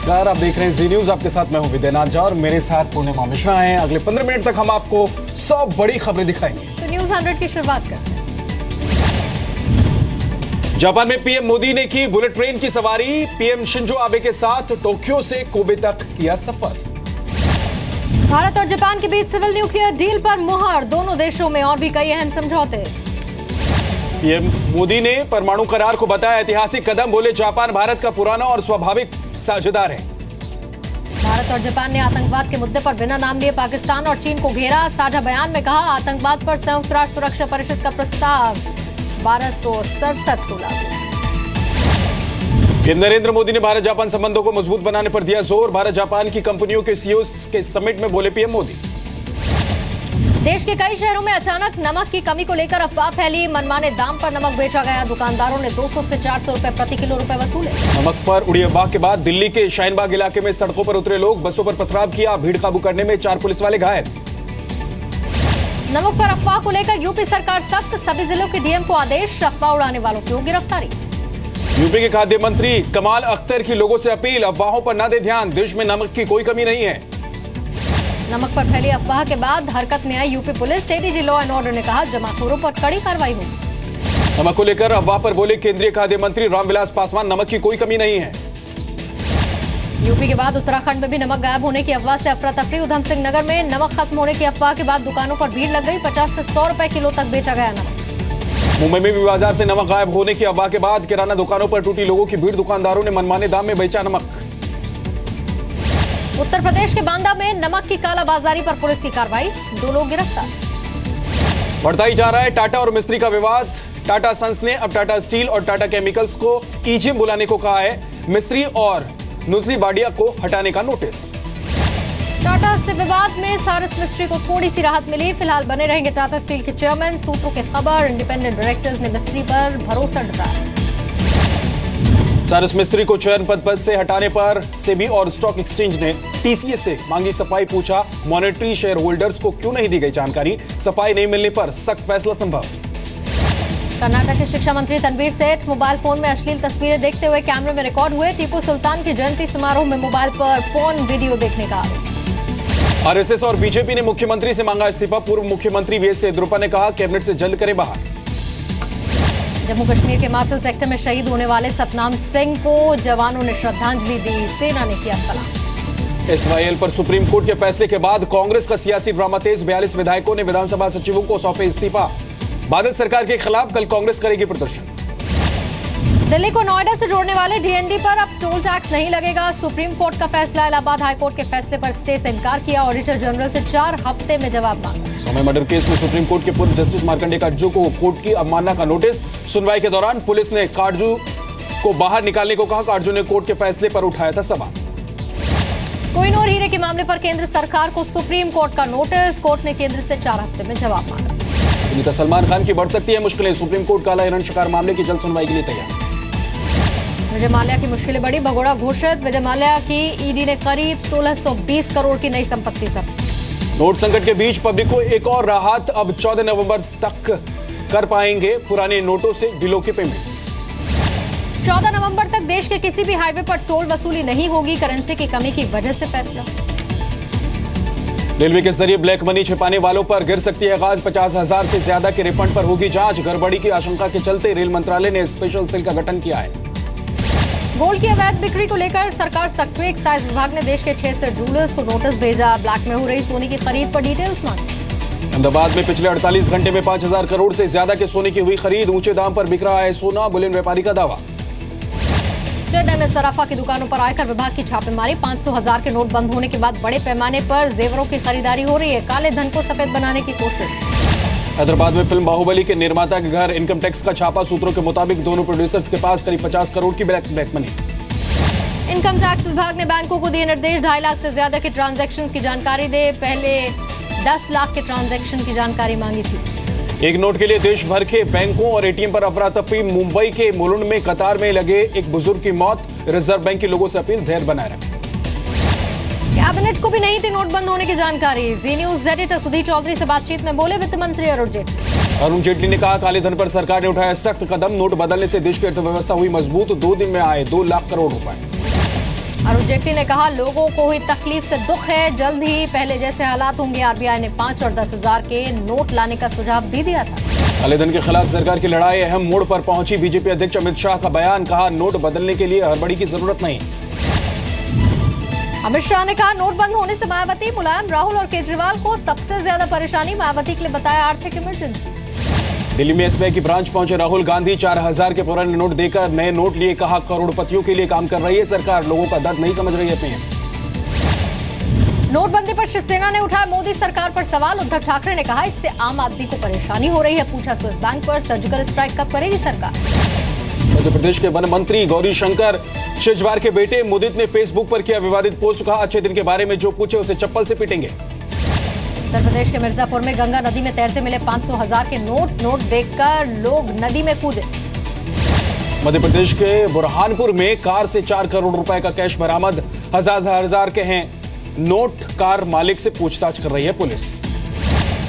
नमस्कार, आप देख रहे हैं जी न्यूज। आपके साथ मैं हूं विद्यानाथ झा और मेरे साथ पूर्णिमा मिश्रा हैं। अगले 15 मिनट तक हम आपको 100 बड़ी खबरें दिखाएंगे। तो न्यूज 100 की शुरुआत करते हैं। जापान में पीएम मोदी ने की बुलेट ट्रेन की सवारी। पीएम शिंजो आबे के साथ टोक्यो से कोबे तक किया सफर। भारत और जापान के बीच सिविल न्यूक्लियर डील पर मुहर। दोनों देशों में और भी कई अहम समझौते। पीएम मोदी ने परमाणु करार को बताया ऐतिहासिक कदम। बोले जापान भारत का पुराना और स्वाभाविक साझेदार है। भारत और जापान ने आतंकवाद के मुद्दे पर बिना नाम लिए पाकिस्तान और चीन को घेरा। साझा बयान में कहा, आतंकवाद पर संयुक्त राष्ट्र सुरक्षा परिषद का प्रस्ताव 1267 को लागू। पीएम नरेंद्र मोदी ने भारत जापान संबंधों को मजबूत बनाने पर दिया जोर। भारत जापान की कंपनियों के सीईओ के समिट में बोले पीएम मोदी। देश के कई शहरों में अचानक नमक की कमी को लेकर अफवाह फैली। मनमाने दाम पर नमक बेचा गया। दुकानदारों ने 200 से 400 रुपए प्रति किलो वसूले। नमक पर उड़ी अफवाह के बाद दिल्ली के शाहीनबाग इलाके में सड़कों पर उतरे लोग। बसों पर पथराव किया। भीड़ काबू करने में 4 पुलिस वाले घायल। नमक पर अफवाह को लेकर यूपी सरकार सख्त। सभी जिलों के डीएम को आदेश। अफवाह उड़ाने वालों की गिरफ्तारी। यूपी के खाद्य मंत्री कमाल अख्तर की लोगों से अपील, अफवाहों पर न दे ध्यान। देश में नमक की कोई कमी नहीं है। नमक पर फैली अफवाह के बाद हरकत में आई UP police. ADG law and order ने कहा, जमाखोरों पर कड़ी कार्रवाई होगी। नमक को लेकर अफवाह पर बोले केंद्रीय खाद्य मंत्री रामविलास पासवान, नमक की कोई कमी नहीं है। यूपी के बाद उत्तराखंड में भी नमक गायब होने की अफवाह से अफरा तफरी। उधम सिंह नगर में नमक खत्म होने की अफवाह के बाद दुकानों पर भीड़ लग गई। 50 से 100 रुपए किलो तक बेचा गया नमक। मुंबई में भी बाजार से नमक गायब होने की अफवाह के बाद किराना दुकानों पर टूटी लोगों की भीड़। दुकानदारों ने मनमाने दाम में बेचा नमक। उत्तर प्रदेश के बांदा में नमक की कालाबाजारी पर पुलिस की कार्रवाई। 2 लोग गिरफ्तार। बढ़ता ही जा रहा है टाटा और मिस्त्री का विवाद। टाटा सन्स ने अब टाटा स्टील और टाटा केमिकल्स को ईजीएम बुलाने को कहा है। मिस्त्री और नुजली वाडिया को हटाने का नोटिस। टाटा से विवाद में सारस मिस्त्री को थोड़ी सी राहत मिली। फिलहाल बने रहेंगे टाटा स्टील के चेयरमैन। सूत्रों की खबर, इंडिपेंडेंट डायरेक्टर्स ने मिस्त्री पर भरोसा जताया। सारस मिस्त्री को चेयरमैन पद से हटाने पर सेबी और स्टॉक एक्सचेंज ने टीसीएस से मांगी सफाई। पूछा, मॉनेटरी शेयर होल्डर्स को क्यों नहीं दी गई जानकारी। सफाई नहीं मिलने पर सख्त फैसला संभव। कर्नाटक के शिक्षा मंत्री तनवीर सेठ मोबाइल फोन में अश्लील तस्वीरें देखते हुए कैमरे में रिकॉर्ड हुए। टीपू सुल्तान की जयंती समारोह में मोबाइल पर पोर्न वीडियो देखने का आरोप। आरएसएस और बीजेपी ने मुख्यमंत्री से मांगा इस्तीफा। पूर्व मुख्यमंत्री वीएस येदियुरप्पा ने कहा, कैबिनेट से जल्द करे बाहर। जम्मू कश्मीर के हिमाचल सेक्टर में शहीद होने वाले सतनाम सिंह को जवानों ने श्रद्धांजलि दी। सेना ने किया सलाम। एसवाईएल पर सुप्रीम कोर्ट के फैसले के बाद कांग्रेस का सियासी ड्रामा तेज। 42 विधायकों ने विधानसभा सचिवों को सौंपे इस्तीफा। बादल सरकार के खिलाफ कल कांग्रेस करेगी प्रदर्शन। दिल्ली को नोएडा से जोड़ने वाले डीएनडी पर अब टोल टैक्स नहीं लगेगा। सुप्रीम कोर्ट का फैसला। इलाहाबाद हाईकोर्ट के फैसले पर स्टे से इनकार किया। ऑडिटर जनरल से 4 हफ्ते में जवाब मांगा। सौम्या मर्डर केस में सुप्रीम कोर्ट के पूर्व जस्टिस मार्कंडेय काटजू को कोर्ट की अवमानना का नोटिस। सुनवाई के दौरान पुलिस ने काटजू को बाहर निकालने को कहा। काटजू ने कोर्ट के फैसले पर उठाया था सवाल। कोहिनूर हीरे के मामले पर केंद्र सरकार को सुप्रीम कोर्ट का नोटिस। कोर्ट ने केंद्र से 4 हफ्ते में जवाब मांगा। अभिनेता सलमान खान की बढ़ सकती है मुश्किलें। सुप्रीम कोर्ट काला हिरण शिकार मामले की जल्द सुनवाई के लिए तैयार। विजय माल्या की मुश्किलें बढ़ी। भगोड़ा घोषित। विजय माल्या की ईडी ने करीब 1620 करोड़ की नई संपत्ति जब्त। नोट संकट के बीच पब्लिक को एक और राहत। अब 14 नवंबर तक कर पाएंगे पुराने नोटों से बिलों के पेमेंट्स। 14 नवंबर तक देश के किसी भी हाईवे पर टोल वसूली नहीं होगी। करेंसी की कमी की वजह से फैसला। रेलवे के जरिए ब्लैक मनी छिपाने वालों पर गिर सकती है गाज। 50,000 से ज्यादा के रिफंड पर होगी जांच। गड़बड़ी की आशंका के चलते रेल मंत्रालय ने स्पेशल सेल का गठन किया है। गोल्ड की अवैध बिक्री को लेकर सरकार सख्त। एक्साइज विभाग ने देश के 6 से जूलर्स को नोटिस भेजा। ब्लैक में हो रही सोने की खरीद पर डिटेल्स मांगी। अहमदाबाद में पिछले 48 घंटे में 5,000 करोड़ से ज्यादा के सोने की हुई खरीद। ऊंचे दाम पर बिक रहा है सोना, बुलियन व्यापारी का दावा। चेन्नई में सराफा की दुकानों पर आयकर विभाग की छापेमारी। 500,000 के नोट बंद होने के बाद बड़े पैमाने पर जेवरों की खरीदारी हो रही है। काले धन को सफेद बनाने की कोशिश। हैदराबाद में फिल्म बाहुबली के निर्माता के घर इनकम टैक्स का छापा। सूत्रों के मुताबिक दोनों प्रोड्यूसर्स के पास करीब 50 करोड़ की ब्लैक मनी। इनकम टैक्स विभाग ने बैंकों को दिए निर्देश। 2.5 लाख से ज्यादा के ट्रांजैक्शंस की जानकारी दे। पहले 10 लाख के ट्रांजैक्शन की जानकारी मांगी थी। एक नोट के लिए देश भर के बैंकों और एटीएम पर अफरा तफरी। मुंबई के मुलुंड में कतार में लगे एक बुजुर्ग की मौत। रिजर्व बैंक के लोगों से अपील, धैर्य बनाए रखें। कैबिनेट को भी नहीं थी नोट बंद होने की जानकारी। जी न्यूज एडिटर सुधीर चौधरी से बातचीत में बोले वित्त मंत्री अरुण जेटली। अरुण जेटली ने कहा, काले धन पर सरकार ने उठाया सख्त कदम। नोट बदलने से देश की अर्थव्यवस्था हुई मजबूत। 2 दिन में आए 2 लाख करोड़ रुपए। अरुण जेटली ने कहा, लोगों को हुई तकलीफ से दुख है, जल्द ही पहले जैसे हालात होंगे। आरबीआई ने 5 और 10 हजार के नोट लाने का सुझाव भी दिया था। काले धन के खिलाफ सरकार की लड़ाई अहम मोड़ पर पहुंची। बीजेपी अध्यक्ष अमित शाह का बयान, कहा नोट बदलने के लिए हड़बड़ी की जरूरत नहीं। अमित शाह ने कहा, नोट बंद होने से मायावती, मुलायम, राहुल और केजरीवाल को सबसे ज्यादा परेशानी। मायावती के लिए बताया आर्थिक इमरजेंसी। दिल्ली में एसबीआई की ब्रांच पहुंचे राहुल गांधी, 4000 के पुराने नोट देकर नए नोट लिए। कहा, करोड़पतियों के लिए काम कर रही है सरकार, लोगों का दर्द नहीं समझ रही है पीएम। नोटबंदी पर शिवसेना ने उठाया मोदी सरकार पर सवाल। उद्धव ठाकरे ने कहा, इससे आम आदमी को परेशानी हो रही है। पूछा, स्विस बैंक पर सर्जिकल स्ट्राइक कब करेगी सरकार। मध्य प्रदेश के वन मंत्री गौरी शंकर शेजवार के बेटे मुदित ने फेसबुक पर किया विवादित पोस्ट। कहा, अच्छे दिन के बारे में जो पूछे उसे चप्पल से पीटेंगे। उत्तर प्रदेश के मिर्जापुर में गंगा नदी में तैरते मिले 500 हजार के नोट देखकर लोग नदी में कूदे। मध्य प्रदेश के बुरहानपुर में कार से 4 करोड़ रुपए का कैश बरामद। हजार के हैं नोट। कार मालिक से पूछताछ कर रही है पुलिस।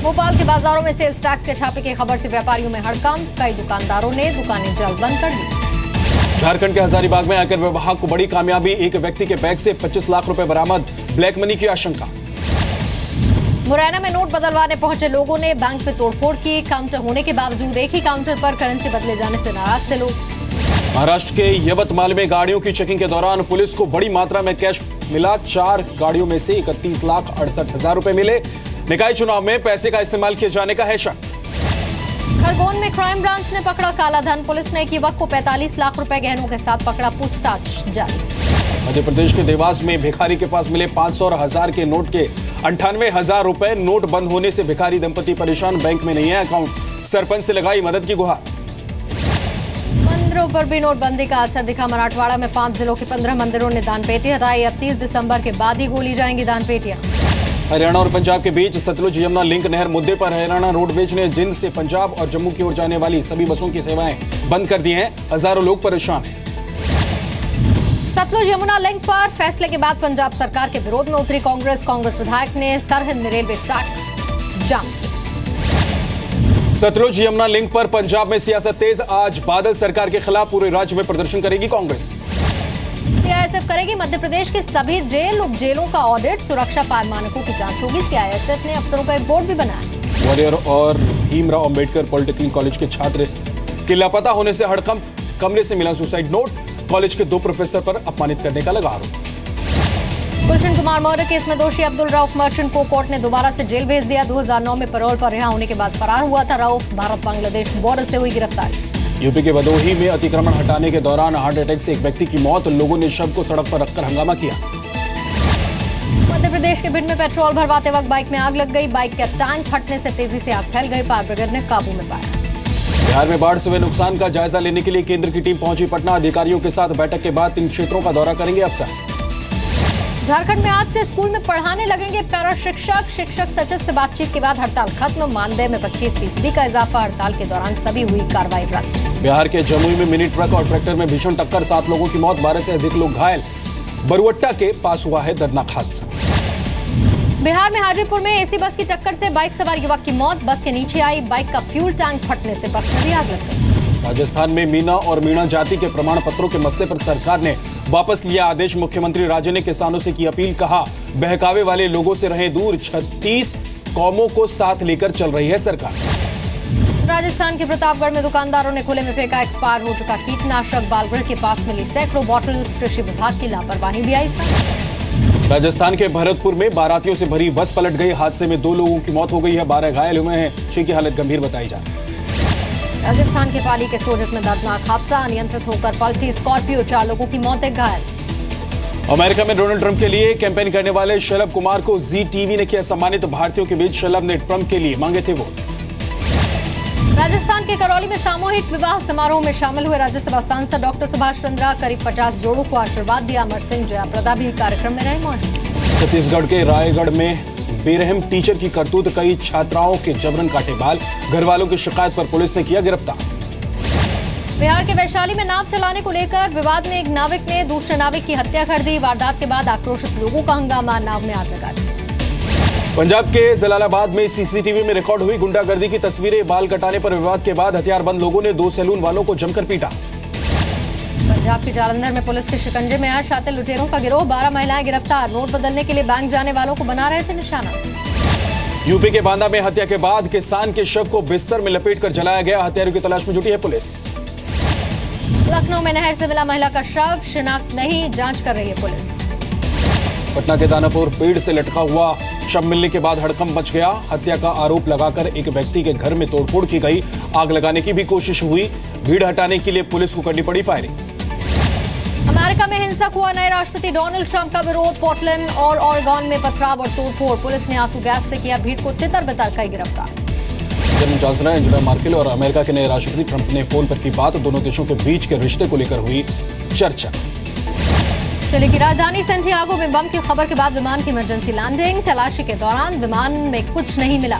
भोपाल के बाजारों में सेल्स टैक्स के छापे की खबर से व्यापारियों में हड़कंप। कई दुकानदारों ने दुकानें जल्द बंद कर दी। झारखंड के हजारीबाग में आयकर विभाग को बड़ी कामयाबी। एक व्यक्ति के बैग से 25 लाख रुपए बरामद। ब्लैक मनी की आशंका। मुरैना में नोट बदलवाने पहुंचे लोगों ने बैंक में तोड़फोड़ की। काउंटर होने के बावजूद एक ही काउंटर पर करेंसी बदले जाने से नाराज थे लोग। महाराष्ट्र के यवतमाल में गाड़ियों की चेकिंग के दौरान पुलिस को बड़ी मात्रा में कैश मिला। 4 गाड़ियों में से 31,68,000 रुपए मिले। निकाय चुनाव में पैसे का इस्तेमाल किए जाने का है शक। खरगोन में क्राइम ब्रांच ने पकड़ा काला धन। पुलिस ने एक युवक को 45 लाख रुपए गहनों के साथ पकड़ा। पूछताछ जारी। मध्य प्रदेश के देवास में भिखारी के पास मिले 500 और 1000 के नोट के 98,000 रुपए। नोट बंद होने से भिखारी दंपति परेशान। बैंक में नहीं है अकाउंट। सरपंच से लगाई मदद की गुहार। मंदिरों पर भी नोटबंदी का असर दिखा। मराठवाड़ा में 5 जिलों के 15 मंदिरों ने दान पेटी हटाई। अब 30 दिसंबर के बाद ही गोली जाएंगी दान पेटियां। हरियाणा और पंजाब के बीच सतलुज यमुना लिंक नहर मुद्दे पर हरियाणा रोडवेज ने जिंद से पंजाब और जम्मू की ओर जाने वाली सभी बसों की सेवाएं बंद कर दी हैं। हजारों लोग परेशान हैं। सतलुज यमुना लिंक पर फैसले के बाद पंजाब सरकार के विरोध में उतरी कांग्रेस। विधायक ने सरहद में रेलवे ट्रैक जाम किया। सतलुज यमुना लिंक पर पंजाब में सियासत तेज। आज बादल सरकार के खिलाफ पूरे राज्य में प्रदर्शन करेगी कांग्रेस। सीआईएसएफ करेगी मध्य प्रदेश के सभी जेल उप जेलों का ऑडिट। सुरक्षा पार मानकों की जांच होगी। सीआईएसएफ ने अफसरों का एक बोर्ड भी बनाया। ग्वालियर और भीमराव अंबेडकर पॉलिटेक्निक कॉलेज के छात्र के लापता होने से हड़कंप। कमरे से मिला सुसाइड नोट। कॉलेज के 2 प्रोफेसर पर अपमानित करने का लगा आरोप। गुलशन कुमार मर्डर केस में दोषी अब्दुल रऊफ मर्चेंट को कोर्ट ने दोबारा से जेल भेज दिया। 2009 में पैरोल पर रिहा होने के बाद फरार हुआ था रऊफ। भारत बांग्लादेश बॉर्डर से हुई गिरफ्तारी। यूपी के भदोही में अतिक्रमण हटाने के दौरान हार्ट अटैक से एक व्यक्ति की मौत। लोगों ने शव को सड़क पर रखकर हंगामा किया। मध्य प्रदेश के भिंड में पेट्रोल भरवाते वक्त बाइक में आग लग गई। बाइक का टैंक फटने से तेजी से आग फैल गई। फायर ब्रिगेड ने काबू में पाया। बिहार में बाढ़ से हुए नुकसान का जायजा लेने के लिए केंद्र की टीम पहुंची पटना। अधिकारियों के साथ बैठक के बाद 3 क्षेत्रों का दौरा करेंगे अफसर। झारखंड में आज से स्कूल में पढ़ाने लगेंगे पैरा शिक्षक। शिक्षक सचिव से बातचीत के बाद हड़ताल खत्म। मानदेय में 25% का इजाफा। हड़ताल के दौरान सभी हुई कार्रवाई रद्द। बिहार के जमुई में मिनी ट्रक और ट्रैक्टर में भीषण टक्कर। 7 लोगों की मौत, 12 से अधिक लोग घायल। बरुअट्टा के पास हुआ है दर्दनाक हादसा। बिहार में हाजीपुर में एसी बस की टक्कर से बाइक सवार युवक की मौत। बस के नीचे आई बाइक का फ्यूल टैंक फटने से बस में भी आग लग गई। राजस्थान में मीना और मीणा जाति के प्रमाण पत्रों के मसले पर सरकार ने वापस लिया आदेश। मुख्यमंत्री राजे ने किसानों से की अपील। कहा, बहकावे वाले लोगों से रहें दूर। 36 कौमों को साथ लेकर चल रही है सरकार। राजस्थान के प्रतापगढ़ में दुकानदारों ने खुले में फेंका एक्सपायर हो चुका कीटनाशक। बालगढ़ के पास मिली सैकड़ों बॉटल्स। कृषि विभाग की लापरवाही भी आई सामने। राजस्थान के भरतपुर में बारातियों से भरी बस पलट गई। हादसे में 2 लोगों की मौत हो गई है। 12 घायल हुए हैं। 6 की हालत गंभीर बताई जा रही है। राजस्थान के पाली के सोजत में दर्दनाक हादसा। अनियंत्रित होकर पलटी स्कॉर्पियो। 4 लोगों की मौत, एक घायल। अमेरिका में डोनाल्ड ट्रंप के लिए कैंपेन करने वाले शलभ कुमार को जी टीवी ने किया सम्मानित। भारतीयों के बीच शलभ ने ट्रंप के लिए मांगे थे वोट। राजस्थान के करौली में सामूहिक विवाह समारोह में शामिल हुए राज्यसभा सांसद डॉक्टर सुभाष चंद्रा। करीब 50 जोड़ों को आशीर्वाद दिया। अमर सिंह जयाप्रदा भी कार्यक्रम में रहे मौजूद। छत्तीसगढ़ के रायगढ़ में बेरहम टीचर की करतूत। कई छात्राओं के जबरन काटे बाल। घर वालों की शिकायत पर पुलिस ने किया गिरफ्तार। बिहार के वैशाली में नाव चलाने को लेकर विवाद में एक नाविक ने दूसरे नाविक की हत्या कर दी। वारदात के बाद आक्रोशित लोगों का हंगामा। नाव में आग लगा दी। पंजाब के जलालाबाद में सीसीटीवी में रिकॉर्ड हुई गुंडागर्दी की तस्वीरें। बाल कटाने पर विवाद के बाद हथियारबंद लोगों ने 2 सैलून वालों को जमकर पीटा। पंजाब के जालंधर में पुलिस के शिकंजे में आया शातिर लुटेरों का गिरोह। 12 महिलाएं गिरफ्तार। नोट बदलने के लिए बैंक जाने वालों को बना रहे थे निशाना। यूपी के बांदा में हत्या के बाद किसान के शव को बिस्तर में लपेटकर जलाया गया। हत्यारों की तलाश में जुटी है पुलिस। लखनऊ में नहर से मिला महिला का शव, शिनाख्त नहीं, जांच कर रही है पुलिस। पटना के दानापुर पेड़ से लटका हुआ शव मिलने के बाद हड़कंप मच गया। हत्या का आरोप लगाकर एक व्यक्ति के घर में तोड़फोड़ की गई। आग लगाने की भी कोशिश हुई। भीड़ हटाने के लिए पुलिस को करनी पड़ी फायरिंग। अमेरिका में हिंसक हुआ नए राष्ट्रपति डोनाल्ड ट्रंप का विरोध। पोर्टलैंड और ऑरेगन में पथराव और तोड़फोड़। पुलिस ने आंसू गैस से किया भीड़ को तितर-बितर कर गिरफ्तार। जर्मन चांसलर एंजेला मर्केल और अमेरिका के नए राष्ट्रपति ट्रंप ने फोन पर की बात। दोनों देशों के बीच के रिश्ते को लेकर हुई चर्चा। चिली की राजधानी सेंटियागो में बम की खबर के बाद विमान की इमरजेंसी लैंडिंग। तलाशी के दौरान विमान में कुछ नहीं मिला।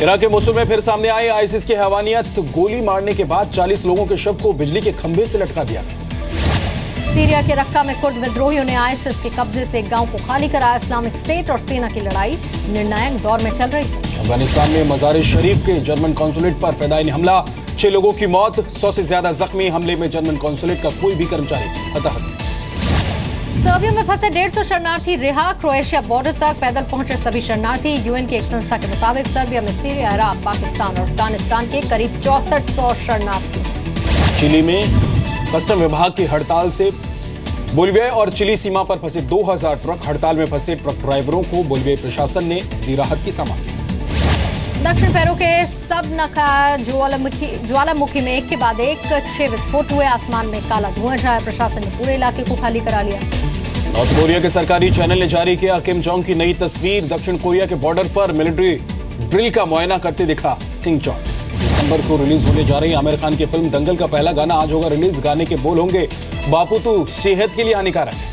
इराक के मोसुल में फिर सामने आई आईसिस की हैवानियत। गोली मारने के बाद 40 लोगों के शव को बिजली के खंभे से लटका दिया। सीरिया के रक्का में कुर्द विद्रोहियों ने आईसिस के कब्जे से एक गांव को खाली कराया। इस्लामिक स्टेट और सेना की लड़ाई निर्णायक दौर में चल रही है। अफगानिस्तान में मजार-ए-शरीफ के जर्मन कॉन्सुलेट पर फिदायिन हमला। 6 लोगों की मौत, 100 से ज्यादा जख्मी। हमले में जर्मन कॉन्सुलेट का कोई भी कर्मचारी हताहत। सर्बिया में फंसे 150 शरणार्थी रिहा। क्रोएशिया बॉर्डर तक पैदल पहुंचे सभी शरणार्थी। यूएन की एक संस्था के मुताबिक सर्बिया में सीरिया, इराक, पाकिस्तान और अफगानिस्तान के करीब 6400 शरणार्थी। चिली में कस्टम विभाग की हड़ताल से बोलिविया और चिली सीमा पर फंसे 2000 ट्रक। हड़ताल में फंसे ट्रक ड्राइवरों को बोलिविया प्रशासन ने दी राहत की सामान। दक्षिण पेरू के सबनका ज्वालामुखी में एक के बाद एक 6 विस्फोट हुए। आसमान में काला धुआं छाया। प्रशासन ने पूरे इलाके को खाली करा लिया। नॉर्थ कोरिया के सरकारी चैनल ने जारी किया किम जोंग की नई तस्वीर। दक्षिण कोरिया के बॉर्डर पर मिलिट्री ड्रिल का मुआयना करते दिखा किम जोंग। दिसंबर को रिलीज होने जा रही आमिर खान की फिल्म दंगल का पहला गाना आज होगा रिलीज। गाने के बोल होंगे, बापू तू सेहत के लिए हानिकारक है।